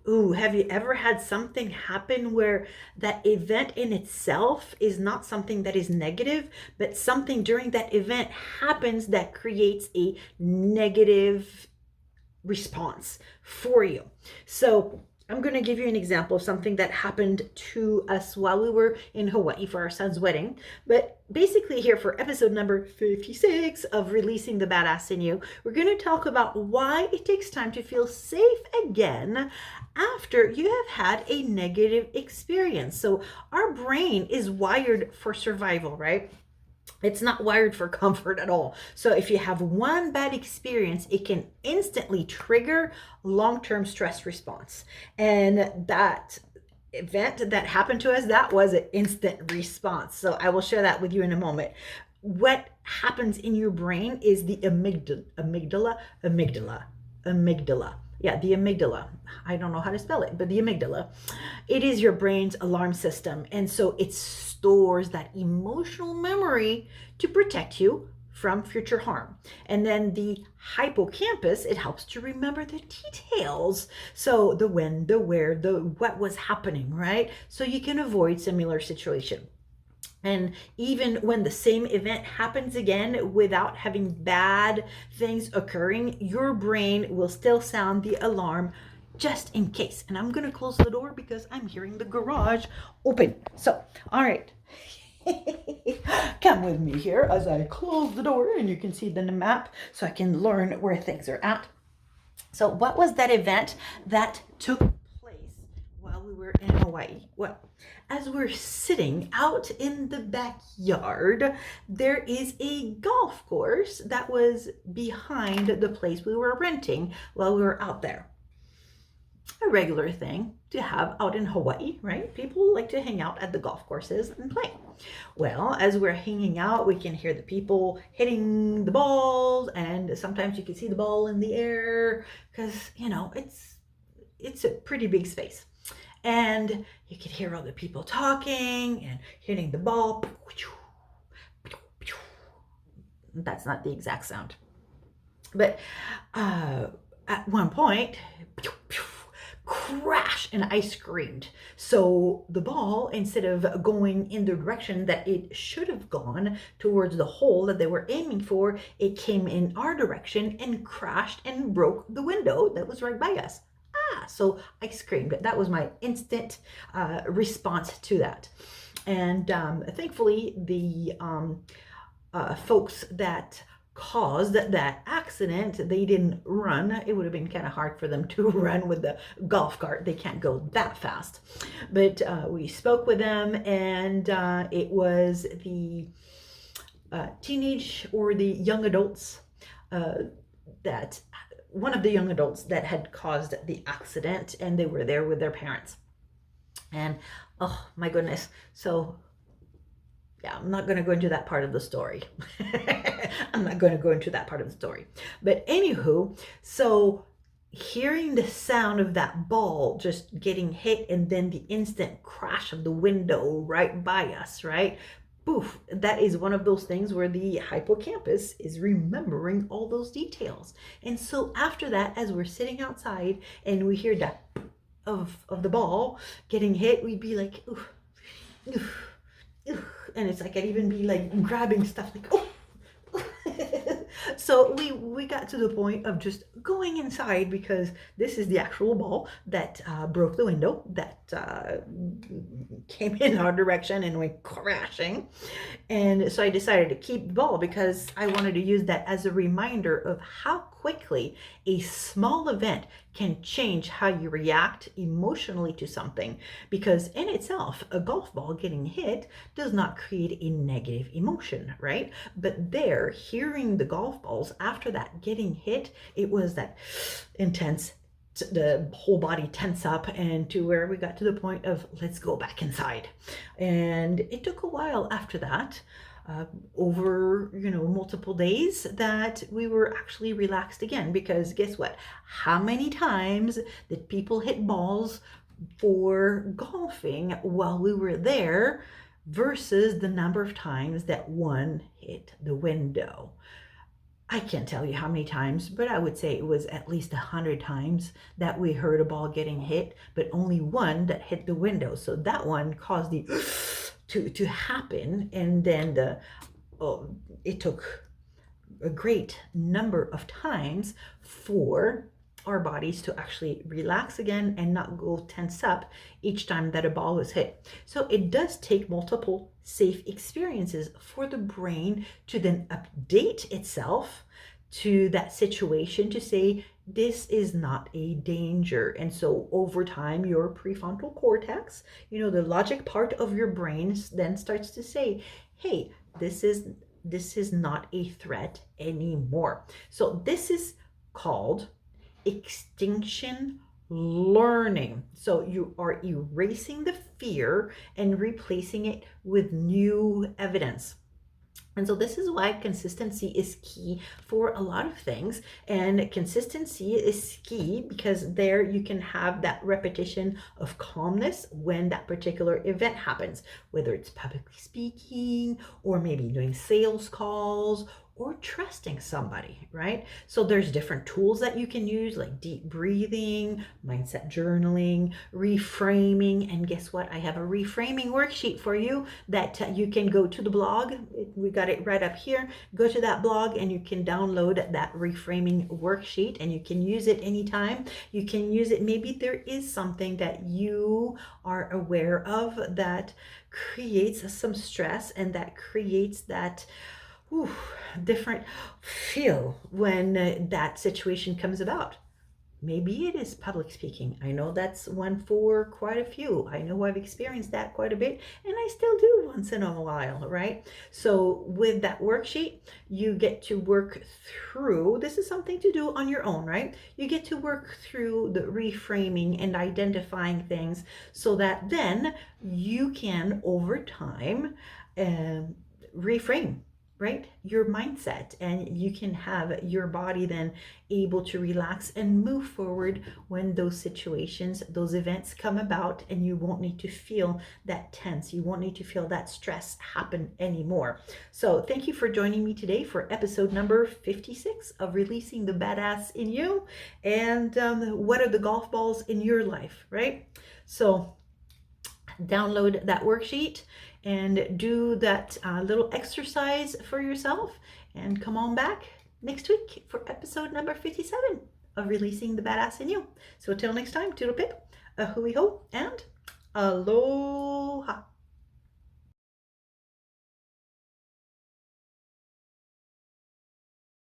Ooh, have you ever had something happen where that event in itself is not something that is negative, but something during that event happens that creates a negative response for you? So I'm going to give you an example of something that happened to us while we were in Hawaii for our son's wedding. But basically, here for episode number 56 of Releasing the Badass in You, we're going to talk about why it takes time to feel safe again after you have had a negative experience. So, our brain is wired for survival, right? It's not wired for comfort at all. So if you have one bad experience, it can instantly trigger long-term stress response. And that event that happened to us, that was an instant response. So I will share that with you in a moment. What happens in your brain is the amygdala. Yeah, the amygdala. I don't know how to spell it, but the amygdala. It is your brain's alarm system. And so it stores that emotional memory to protect you from future harm. And then the hippocampus, it helps to remember the details. So the when, the where, the what was happening, right? So you can avoid similar situation. And even when the same event happens again without having bad things occurring, your brain will still sound the alarm just in case. And I'm going to close the door because I'm hearing the garage open. So, all right. Come with me here as I close the door and you can see the map so I can learn where things are at. So, what was that event that took place while we were in Hawaii? Well, as we're sitting out in the backyard, there is a golf course that was behind the place we were renting while we were out there. A regular thing to have out in Hawaii, right? People like to hang out at the golf courses and play. Well, as we're hanging out, we can hear the people hitting the balls, and sometimes you can see the ball in the air because, it's a pretty big space. And you could hear other people talking and hitting the ball. That's not the exact sound. But at one point, crash, and I screamed. So the ball, instead of going in the direction that it should have gone towards the hole that they were aiming for, it came in our direction and crashed and broke the window that was right by us. So I screamed. That was my instant response to that. And thankfully, the folks that caused that accident, they didn't run. It would have been kind of hard for them to run with the golf cart. They can't go that fast. But we spoke with them, and it was the teenage or the young adults that one of the young adults that had caused the accident, and they were there with their parents. And oh my goodness. So yeah, I'm not going to go into that part of the story. I'm not going to go into that part of the story. But anywho, so hearing the sound of that ball just getting hit and then the instant crash of the window right by us, right? Poof, that is one of those things where the hippocampus is remembering all those details. And so after that, as we're sitting outside and we hear that of the ball getting hit, we'd be like, oof, oof, oof. And it's like I'd even be like grabbing stuff like, oh. So we got to the point of just going inside because this is the actual ball that broke the window, that came in our direction and went crashing. And so I decided to keep the ball because I wanted to use that as a reminder of how quickly a small event can change how you react emotionally to something. Because in itself, a golf ball getting hit does not create a negative emotion, right? But there, hearing the golf balls after that getting hit, it was that intense, the whole body tense up, and to where we got to the point of let's go back inside. And it took a while after that, over multiple days, that we were actually relaxed again. Because guess what? How many times did people hit balls for golfing while we were there versus the number of times that one hit the window? I can't tell you how many times, but I would say it was at least 100 times that we heard a ball getting hit, but only one that hit the window. So that one caused the to happen, and then it took a great number of times for our bodies to actually relax again and not go tense up each time that a ball was hit. So it does take multiple safe experiences for the brain to then update itself to that situation to say, this is not a danger. And so over time, your prefrontal cortex, the logic part of your brain, then starts to say, hey, this is not a threat anymore. So this is called extinction learning. So you are erasing the fear and replacing it with new evidence. And so this is why consistency is key for a lot of things. And consistency is key because there you can have that repetition of calmness when that particular event happens, whether it's publicly speaking or maybe doing sales calls or trusting somebody, right? So there's different tools that you can use, like deep breathing, mindset journaling, reframing. And guess what? I have a reframing worksheet for you that you can go to the blog. We got it right up here. Go to that blog and you can download that reframing worksheet and you can use it anytime. You can use it. Maybe there is something that you are aware of that creates some stress and that creates that different feel when that situation comes about. Maybe it is public speaking. I know that's one for quite a few. I know I've experienced that quite a bit, and I still do once in a while, right? So with that worksheet, you get to work through, this is something to do on your own, right? You get to work through the reframing and identifying things so that then you can, over time, reframe, right, your mindset, and you can have your body then able to relax and move forward when those situations, those events come about, and you won't need to feel that tense, you won't need to feel that stress happen anymore. So thank you for joining me today for episode number 56 of Releasing the Badass in You. And what are the golf balls in your life, right? So download that worksheet and do that little exercise for yourself, and come on back next week for episode number 57 of Releasing the Badass in You. So till next time, toodle pip, a hooey ho, and aloha.